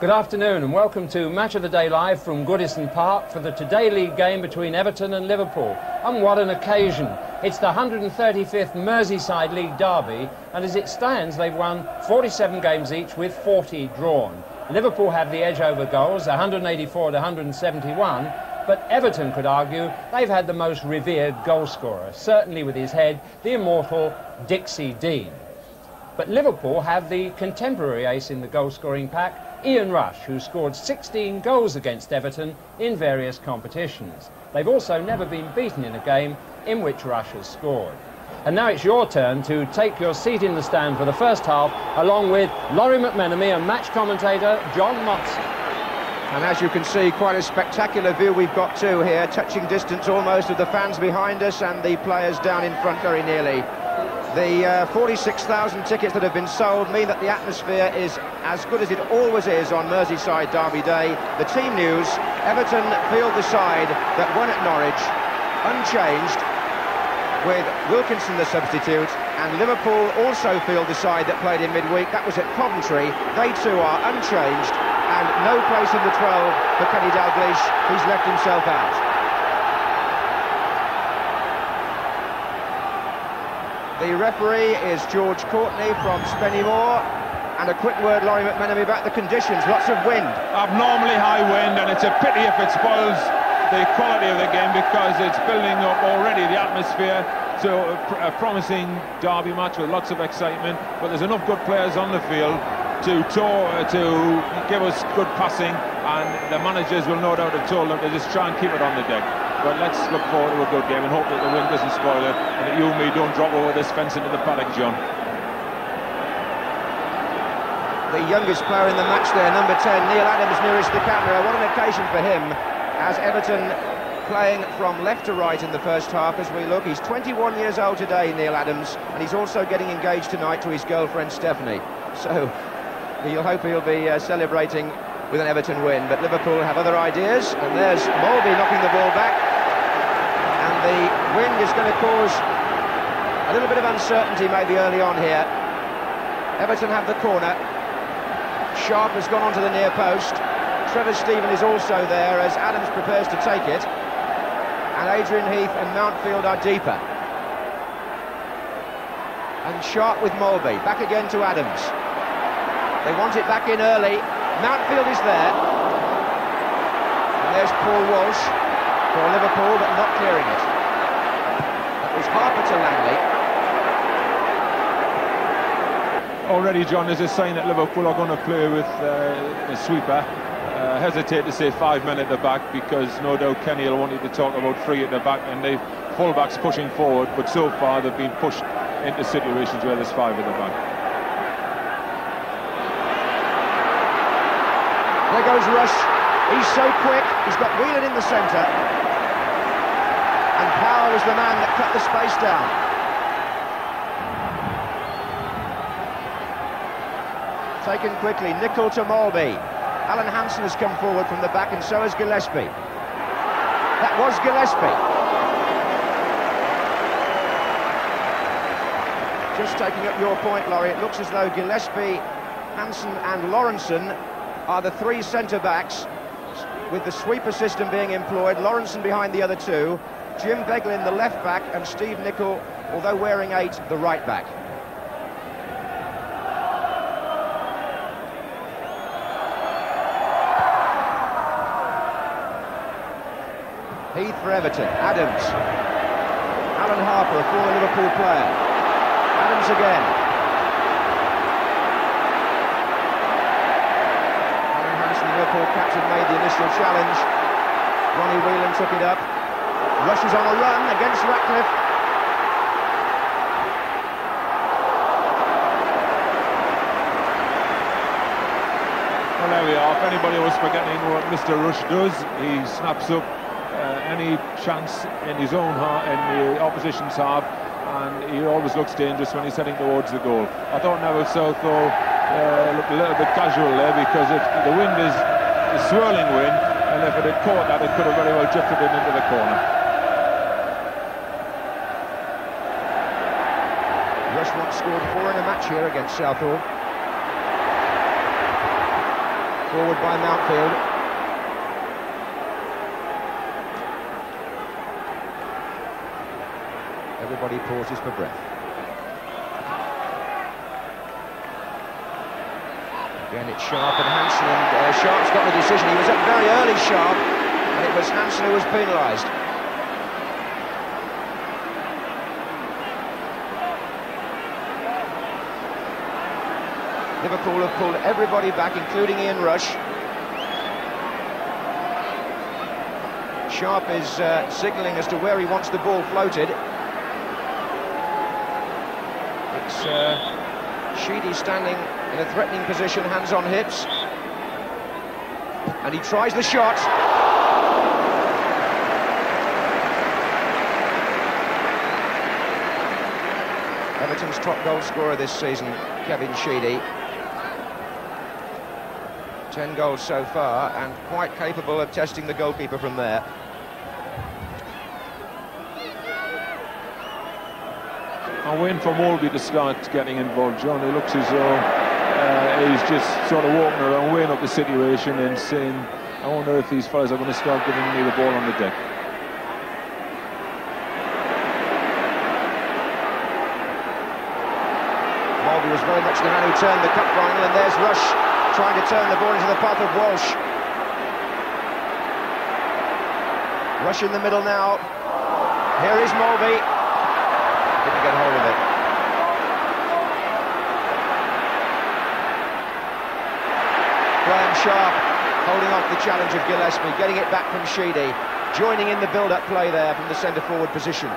Good afternoon and welcome to Match of the Day Live from Goodison Park for the Today League game between Everton and Liverpool. And what an occasion. It's the 135th Merseyside League derby, and as it stands they've won 47 games each with 40 drawn. Liverpool have the edge over goals, 184 to 171, but Everton could argue they've had the most revered goalscorer, certainly with his head, the immortal Dixie Dean. But Liverpool have the contemporary ace in the goal-scoring pack, Ian Rush, who scored 16 goals against Everton in various competitions. They've also never been beaten in a game in which Rush has scored. And now it's your turn to take your seat in the stand for the first half, along with Laurie McMenemy and match commentator John Motson. And as you can see, quite a spectacular view we've got too here, touching distance almost of the fans behind us and the players down in front very nearly. The 46,000 tickets that have been sold mean that the atmosphere is as good as it always is on Merseyside Derby Day. The team news: Everton field the side that won at Norwich, unchanged, with Wilkinson the substitute, and Liverpool also field the side that played in midweek. That was at Coventry. They too are unchanged, and no place in the 12 for Kenny Dalglish. He's left himself out. The referee is George Courtney from Spennymoor. And a quick word, Laurie McMenemy, about the conditions. Lots of wind. Abnormally high wind, and it's a pity if it spoils the quality of the game, because it's building up already the atmosphere to a promising derby match with lots of excitement. But there's enough good players on the field to give us good passing, and the managers will no doubt have told them to just try and keep it on the deck. But let's look forward to a good game and hope that the wind doesn't spoil it, and that you and me don't drop over this fence into the paddock, John. The youngest player in the match there, number 10, Neil Adams, nearest the camera. What an occasion for him, as Everton playing from left to right in the first half as we look. He's 21 years old today, Neil Adams, and he's also getting engaged tonight to his girlfriend, Stephanie. So you'll hope he'll be celebrating with an Everton win. But Liverpool have other ideas, and there's Molby knocking the ball back. And the wind is going to cause a little bit of uncertainty maybe early on here. Everton have the corner. Sharp has gone onto the near post. Trevor Stephen is also there as Adams prepares to take it. And Adrian Heath and Mountfield are deeper. And Sharp with Molby. Back again to Adams. They want it back in early. Mountfield is there. And there's Paul Walsh for Liverpool, but not clearing it. That was Harper to Langley. Already, John, is a sign that Liverpool are going to play with a sweeper. Hesitate to say 5 men at the back, because no doubt Kenny will want you to talk about 3 at the back and the full-backs pushing forward, but so far they've been pushed into situations where there's 5 at the back. There goes Rush. He's so quick. He's got Whelan in the centre. And Power was the man that cut the space down. Taken quickly. Nicol to Molby. Alan Hansen has come forward from the back, and so has Gillespie. That was Gillespie. Just taking up your point, Laurie, it looks as though Gillespie, Hansen and Lawrenson are the 3 centre-backs, with the sweeper system being employed. Lawrenson behind the other 2, Jim Beglin the left-back, and Steve Nicol, although wearing 8, the right-back. Heath for Everton. Adams. Alan Harper, a former Liverpool player. Adams again. Liverpool captain made the initial challenge. Ronnie Whelan took it up. Rush is on a run against Ratcliffe. Well, there we are. If anybody was forgetting what Mr. Rush does, he snaps up any chance in his own half, in the opposition's half, and he always looks dangerous when he's heading towards the goal. I thought Neville Southall looked a little bit casual there, because the wind is a swirling wind, and if it had caught that, it could have very well drifted it into the corner. Rush once scored 4 in a match here against Southall. Forward by Mountfield. Everybody pauses for breath. Again, it's Sharp and Hansen, and Sharp's got the decision. He was up very early, Sharp, and it was Hansen who was penalised. Liverpool have pulled everybody back, including Ian Rush. Sharp is signalling as to where he wants the ball floated. It's Sheedy standing in a threatening position, hands on hips. And he tries the shot. Everton's top goal scorer this season, Kevin Sheedy. 10 goals so far, and quite capable of testing the goalkeeper from there. I'm waiting for Molby to start getting involved, John. It looks as though he's just sort of walking around, weighing up the situation and saying, I wonder if these fellas are going to start giving me the ball on the deck. Molby was very much the man who turned the cup final, and there's Rush trying to turn the ball into the path of Walsh. Rush in the middle now. Here is Molby. Didn't get hold of it. Graham Sharp holding off the challenge of Gillespie, getting it back from Sheedy, joining in the build-up play there from the centre-forward position.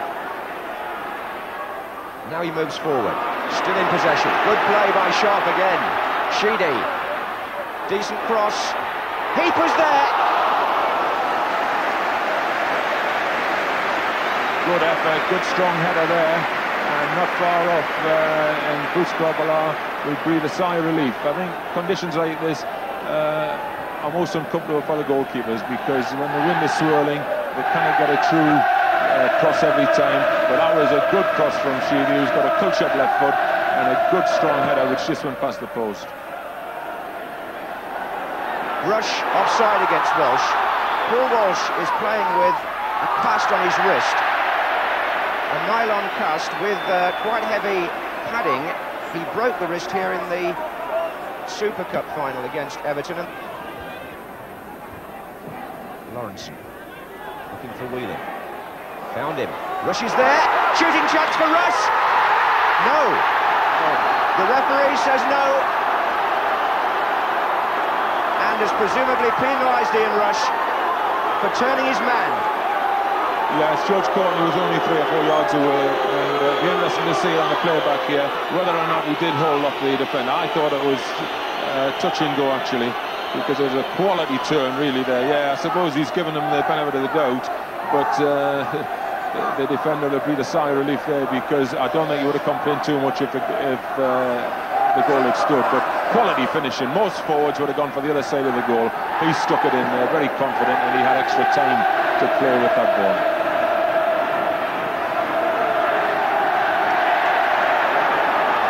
Now he moves forward, still in possession. Good play by Sharp again. Sheedy, decent cross. Heath was there. Good effort, good strong header there, and not far off, and Bruce Grobbelaar will breathe a sigh of relief. I think conditions like this are most uncomfortable for the goalkeepers, because when the wind is swirling, they cannot get a true cross every time. But that was a good cross from Sheedy, who's got a cultured left foot, and a good strong header which just went past the post. Rush offside against Walsh. Paul Walsh is playing with a cast on his wrist. A nylon cast with quite heavy padding. He broke the wrist here in the Super Cup final against Everton. Lawrence looking for Whelan. Found him. Rush is there. Shooting chance for Rush. No. The referee says no. And has presumably penalised Ian Rush for turning his man. Yes, George Courtney was only 3 or 4 yards away, and it'll be interesting to see on the playback here whether or not he did hold off the defender. I thought it was touch and go, actually, because it was a quality turn really there. Yeah, I suppose he's given him the benefit of the doubt, but the defender will breathe a sigh of relief there, because I don't think he would have complained too much if the goal had stood. But quality finishing. Most forwards would have gone for the other side of the goal. He stuck it in there, very confident, and he had extra time to play with that ball.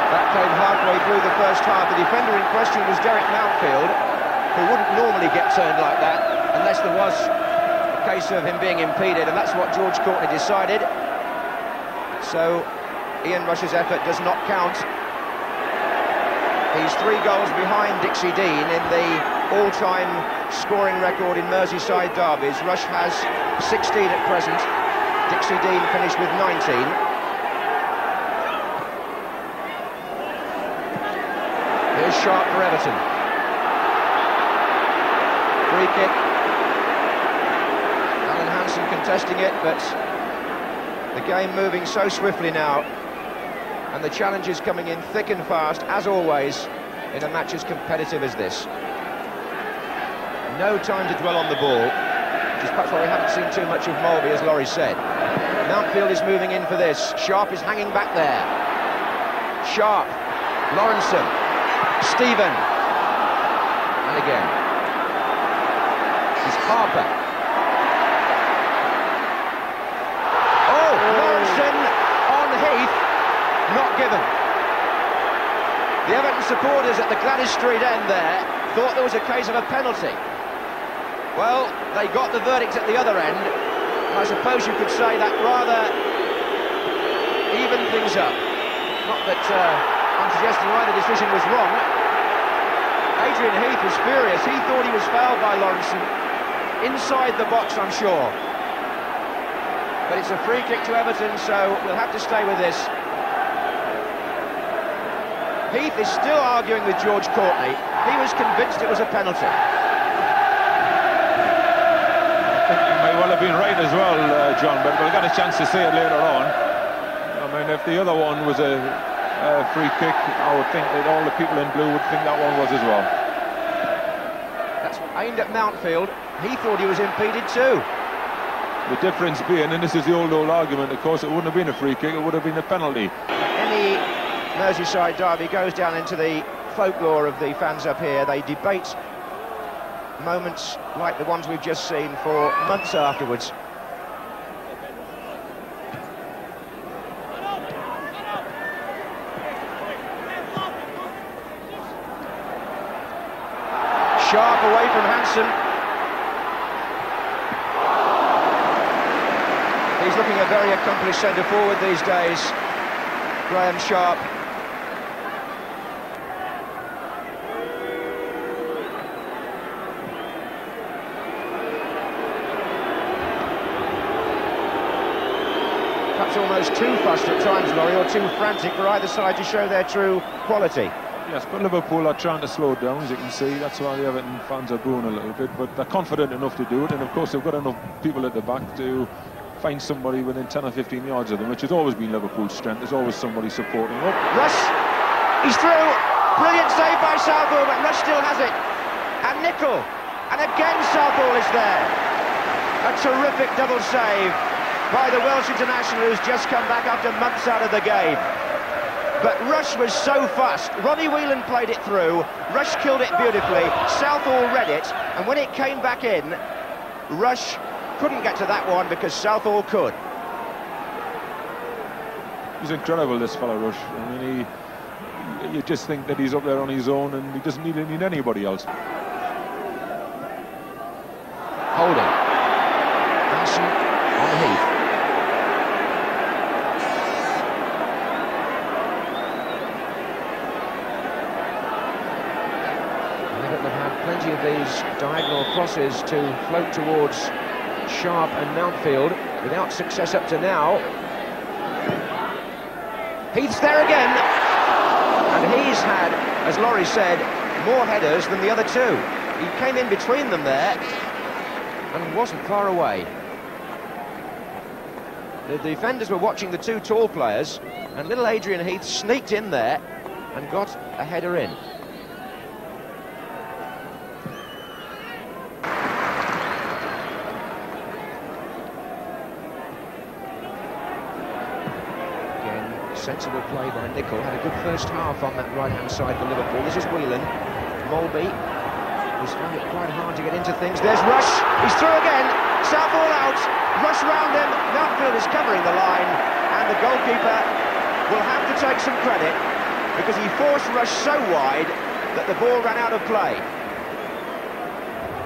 That came halfway through the first half. The defender in question was Derek Mountfield, who wouldn't normally get turned like that unless there was a case of him being impeded, and that's what George Courtney decided. So Ian Rush's effort does not count. He's 3 goals behind Dixie Dean in the all-time scoring record in Merseyside derbies. Rush has 16 at present. Dixie Dean finished with 19. Here's Sharp for Everton. Free kick. Alan Hansen contesting it, but the game moving so swiftly now, and the challenges coming in thick and fast, as always, in a match as competitive as this. No time to dwell on the ball, which is perhaps why we haven't seen too much of Molby, as Laurie said. Mountfield is moving in for this. Sharp is hanging back there. Sharp, Lawrenson, Stephen, and again. It's Harper. Oh, Lawrenson on Heath, not given. The Everton supporters at the Gladys Street end there thought there was a case of a penalty. Well, they got the verdict at the other end. I suppose you could say that rather evened things up. Not that I'm suggesting either decision was wrong. Adrian Heath was furious. He thought he was fouled by Lawrenson. Inside the box, I'm sure. But it's a free kick to Everton, so we'll have to stay with this. Heath is still arguing with George Courtney. He was convinced it was a penalty. I think he may well have been right as well, John, but we'll get a chance to see it later on. I mean, if the other one was a free kick, I would think that all the people in blue would think that one was as well. That's aimed at Mountfield. He thought he was impeded too. The difference being, and this is the old argument, of course, it wouldn't have been a free kick, it would have been a penalty. Any Merseyside derby goes down into the folklore of the fans up here. They debate moments like the ones we've just seen for months afterwards. Sharp away from Hansen. He's looking a very accomplished centre-forward these days, Graham Sharp. Perhaps almost too fussed at times, Laurie, or too frantic for either side to show their true quality. Yes, but Liverpool are trying to slow it down, as you can see. That's why the Everton fans are booing a little bit, but they're confident enough to do it, and of course they've got enough people at the back to find somebody within 10 or 15 yards of them, which has always been Liverpool's strength. There's always somebody supporting up. Rush, he's through. Brilliant save by Southall, but Rush still has it. And Nicol, and again Southall is there. A terrific double save by the Welsh international, who's just come back after months out of the game. But Rush was so fast. Ronnie Whelan played it through. Rush killed it beautifully. Southall read it, and when it came back in, Rush couldn't get to that one because Southall could. He's incredible, this fellow Rush. I mean, you just think that he's up there on his own and he doesn't need anybody else. Holding. Hansen on Heath. Everton have had plenty of these diagonal crosses to float towards Sharp and Mountfield, without success up to now. Heath's there again, and he's had, as Laurie said, more headers than the other two. He came in between them there and wasn't far away. The defenders were watching the two tall players, and little Adrian Heath sneaked in there and got a header in. Sensible play by Nicol. Had a good first half on that right-hand side for Liverpool. This is Whelan. Molby, who's found it quite hard to get into things. There's Rush. He's through again. Southall out. Rush round him. Mountfield is covering the line, and the goalkeeper will have to take some credit because he forced Rush so wide that the ball ran out of play.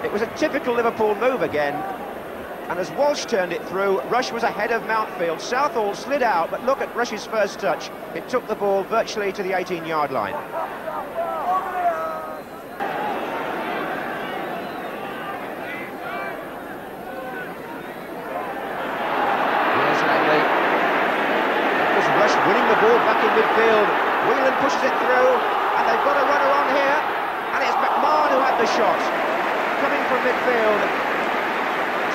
It was a typical Liverpool move again. And as Walsh turned it through, Rush was ahead of Mountfield. Southall slid out, but look at Rush's first touch. It took the ball virtually to the 18-yard line. Here's Langley. That was Rush winning the ball back in midfield. Whelan pushes it through, and they've got a runner on here. And it's McMahon who had the shot. Coming from midfield,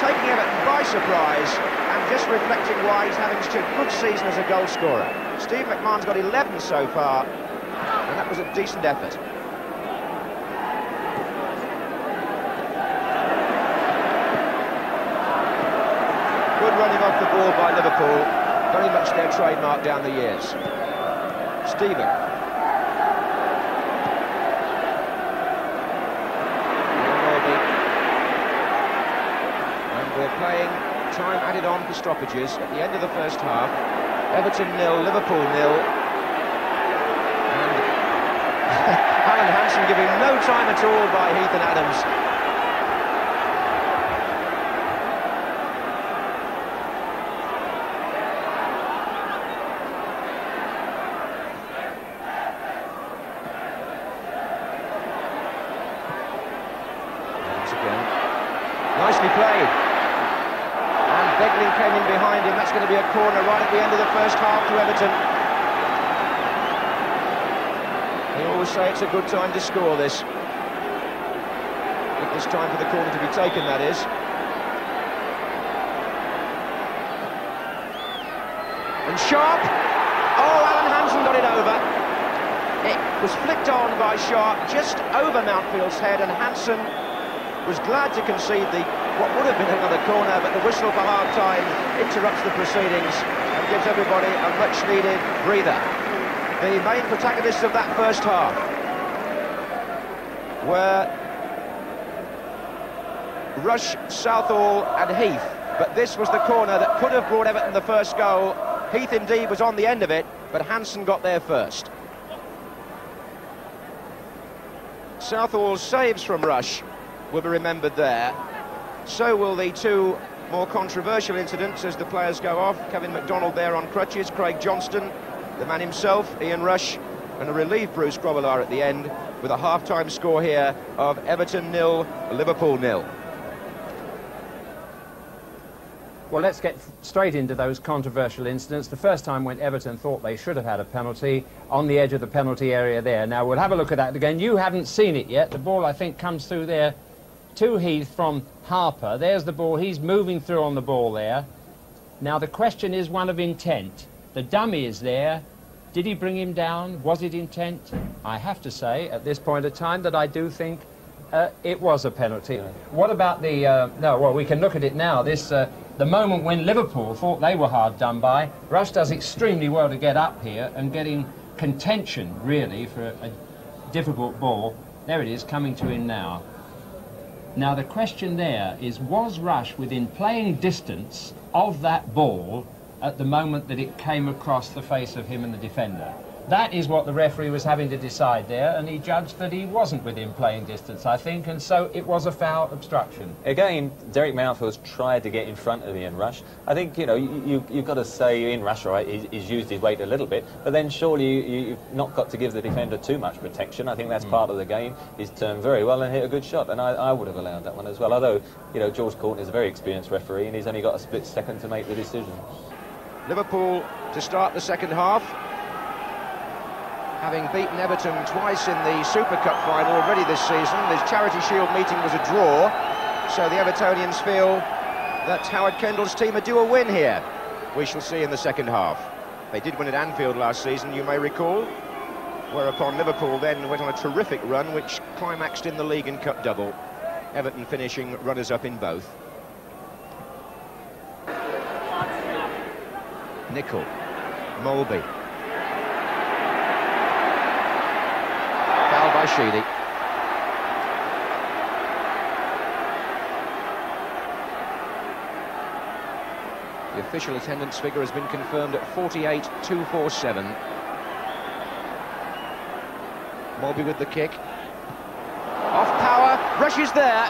taking Everton by surprise, and just reflecting why he's having such a good season as a goal scorer. Steve McMahon's got 11 so far, and that was a decent effort. Good running off the ball by Liverpool, very much their trademark down the years. Stephen. We're playing time added on for stoppages at the end of the first half. Everton 0, Liverpool 0. And Alan Hansen Everton, giving no time at all by Heath and Adams. Once again, nicely played. And Beglin came in behind him. That's going to be a corner right at the end of the first half to Everton. They always say it's a good time to score this. If there's time for the corner to be taken, that is. And Sharp! Oh, Alan Hansen got it over. It was flicked on by Sharp just over Mountfield's head, and Hansen was glad to concede what would have been another corner, but the whistle for half-time interrupts the proceedings and gives everybody a much-needed breather. The main protagonists of that first half were Rush, Southall and Heath, but this was the corner that could have brought Everton the first goal. Heath indeed was on the end of it, but Hansen got there first. Southall's saves from Rush will be remembered there. So will the two more controversial incidents as the players go off. Kevin McDonald there on crutches, Craig Johnston, the man himself, Ian Rush, and a relieved Bruce Grobbelaar at the end, with a half-time score here of Everton 0, Liverpool 0. Well, let's get straight into those controversial incidents. The first time when Everton thought they should have had a penalty on the edge of the penalty area there. Now, we'll have a look at that again. You haven't seen it yet. The ball, I think, comes through there to Heath from Harper. There's the ball. He's moving through on the ball there. Now, the question is one of intent. The dummy is there. Did he bring him down? Was it intent? I have to say, at this point of time, that I do think it was a penalty. What about the... no, well, we can look at it now. This... the moment when Liverpool thought they were hard done by, Rush does extremely well to get up here and getting contention, really, for a difficult ball. There it is, coming to him now. Now, the question there is, was Rush within playing distance of that ball at the moment that it came across the face of him and the defender? That is what the referee was having to decide there, and he judged that he wasn't within playing distance, I think, and so it was a foul obstruction. Again, Derek Mountfield's tried to get in front of Ian Rush. I think, you know, you've got to say Ian Rush, right, he's used his weight a little bit, but then surely you've not got to give the defender too much protection. I think that's part of the game. He's turned very well and hit a good shot, and I would have allowed that one as well, although, you know, George Courtney is a very experienced referee, and he's only got a split second to make the decision. Liverpool to start the second half, having beaten Everton twice in the Super Cup final already this season. The Charity Shield meeting was a draw, so the Evertonians feel that Howard Kendall's team are due a win here. We shall see in the second half. They did win at Anfield last season, you may recall, whereupon Liverpool then went on a terrific run which climaxed in the League and Cup double. Everton finishing runners-up in both. Nicol, Molby. Foul by Sheedy. The official attendance figure has been confirmed at 48,247. Molby with the kick. Off power, Rush is there.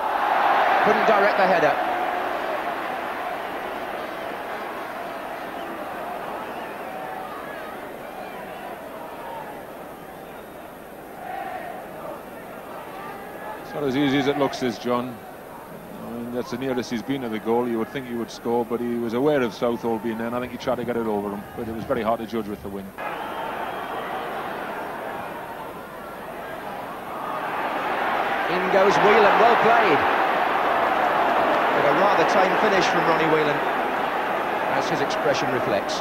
Couldn't direct the header. It's not as easy as it looks, says John. I mean, that's the nearest he's been to the goal. You would think he would score, but he was aware of Southall being there, and I think he tried to get it over him, but it was very hard to judge with the win. In goes Whelan, well played. But a rather tame finish from Ronnie Whelan, as his expression reflects.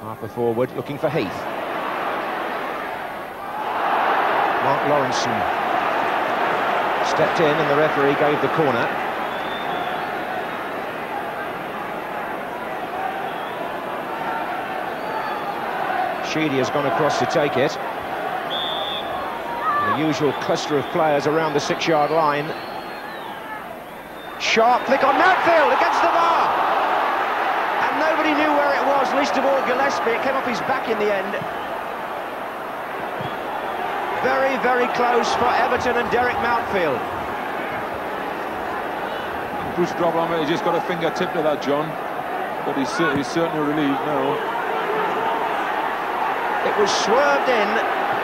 Harper forward, looking for Heath. Mark Lawrenson stepped in and the referee gave the corner. Sheedy has gone across to take it. The usual cluster of players around the 6-yard line. Sharp flick on Mountfield against the bar. And nobody knew where it was, least of all Gillespie. It came off his back in the end. very, very close for Everton and Derek Mountfield. Bruce dropped on it, he just got a fingertip to that, John. But he's certainly relieved now. It was swerved in,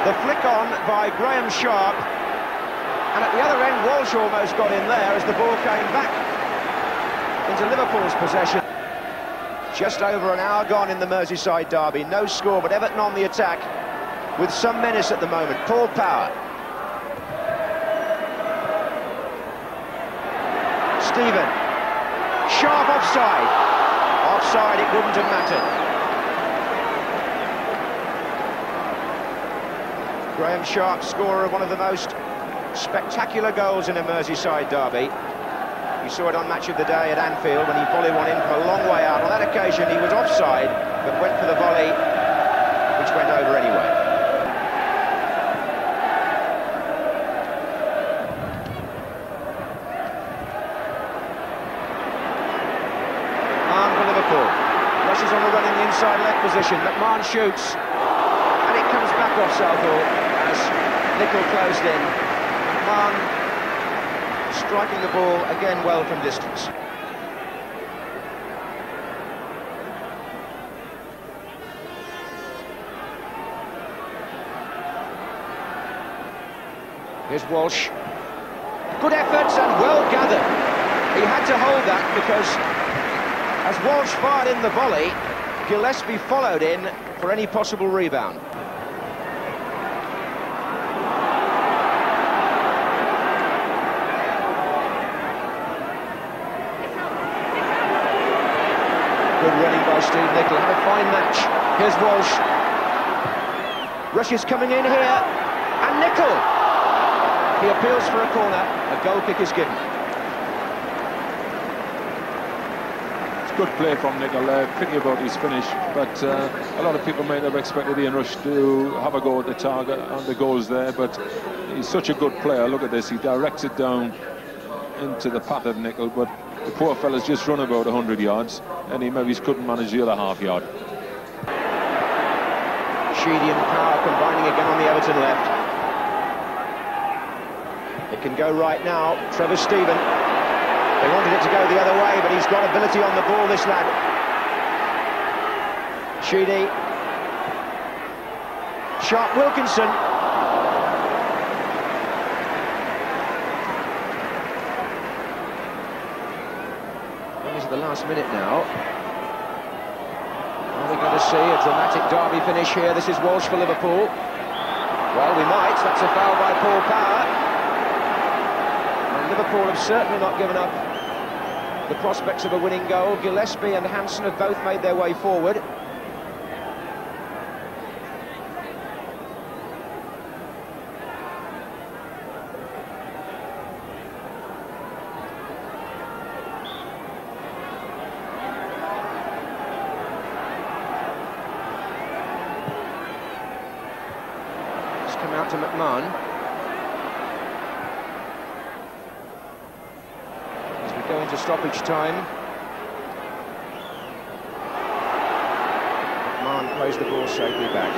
the flick on by Graham Sharp. And at the other end, Walsh almost got in there as the ball came back into Liverpool's possession. Just over an hour gone in the Merseyside derby. No score, but Everton on the attack with some menace at the moment. Paul Power. Stephen. Sharp offside. Offside, it wouldn't have mattered. Graham Sharp, scorer of one of the most spectacular goals in a Merseyside derby. You saw it on Match of the Day at Anfield when he volleyed one in from a long way out. On that occasion he was offside, but went for the volley, which went over anyway. McMahon for Liverpool. Rushes on the run in the inside left position. McMahon shoots, and it comes back off Southall as Nicol closed in. McMahon striking the ball again well from distance. Here's Walsh. Good efforts and well gathered. He had to hold that because as Walsh fired in the volley, Gillespie followed in for any possible rebound. Good running by Steve Nicol. Had a fine match. Here's Walsh. Rushes coming in here. And Nicol. He appeals for a corner. A goal kick is given. It's good play from Nicol. Pity about his finish. But a lot of people might have expected Ian Rush to have a go at the target on the goals there. But he's such a good player. Look at this. He directs it down into the path of Nicol. But the poor fella's just run about 100 yards, and he maybe couldn't manage the other half yard. Sheedy and Power combining again on the Everton left. It can go right now. Trevor Stephen. They wanted it to go the other way, but he's got ability on the ball, this lad. Sheedy. Sharp Wilkinson. The last minute now. Are we going to see a dramatic derby finish here? This is Walsh for Liverpool. Well, we might. That's a foul by Paul Power. And Liverpool have certainly not given up the prospects of a winning goal. Gillespie and Hansen have both made their way forward. Come out to McMahon. As we go into stoppage time. McMahon plays the ball safely back.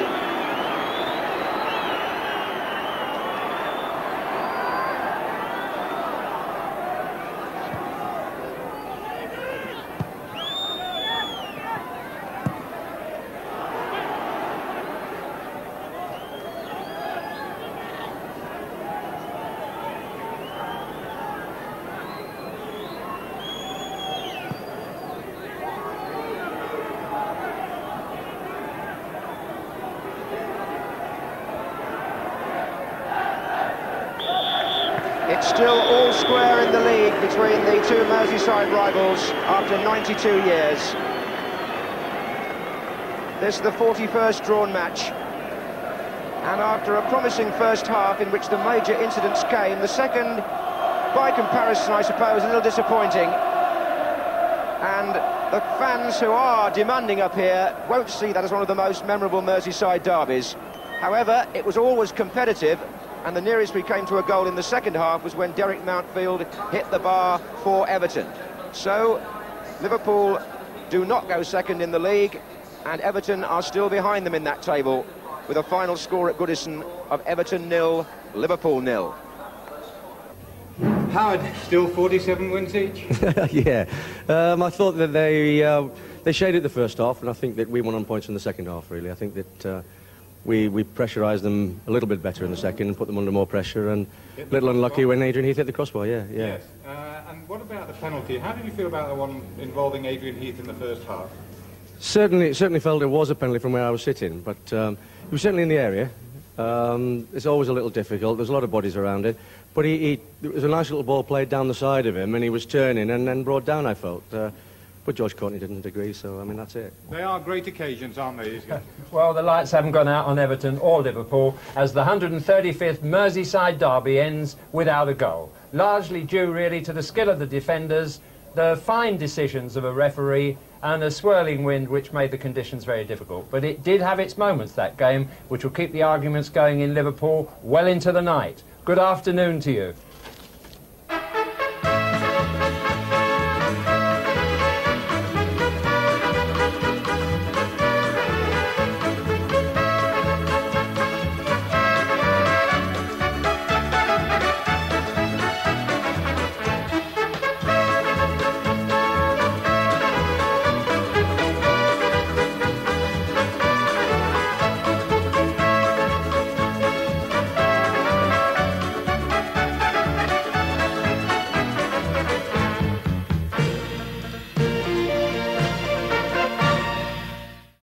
It's still all square in the league between the two Merseyside rivals after 92 years. This is the 41st drawn match. And after a promising first half in which the major incidents came, the second, by comparison, I suppose, a little disappointing. And the fans who are demanding up here won't see that as one of the most memorable Merseyside derbies. However, it was always competitive, and the nearest we came to a goal in the second half was when Derek Mountfield hit the bar for Everton. So, Liverpool do not go second in the league, and Everton are still behind them in that table. with a final score at Goodison of Everton 0, Liverpool 0. Howard, still 47 wins each? Yeah, I thought that they shaded the first half, and I think that we won on points in the second half, really. I think that we pressurised them a little bit better in the second and put them under more pressure, and a little unlucky when Adrian Heath hit the crossbar, yeah. Yes, and what about the penalty? How did you feel about the one involving Adrian Heath in the first half? Certainly felt it was a penalty from where I was sitting, but he was certainly in the area. It's always a little difficult, there's a lot of bodies around it, but it was a nice little ball played down the side of him, and he was turning and then brought down, I felt. But George Courtney didn't agree, so, I mean, that's it. They are great occasions, aren't they? Well, the lights haven't gone out on Everton or Liverpool as the 135th Merseyside derby ends without a goal. Largely due, really, to the skill of the defenders, the fine decisions of a referee, and a swirling wind which made the conditions very difficult. But it did have its moments, that game, which will keep the arguments going in Liverpool well into the night. Good afternoon to you.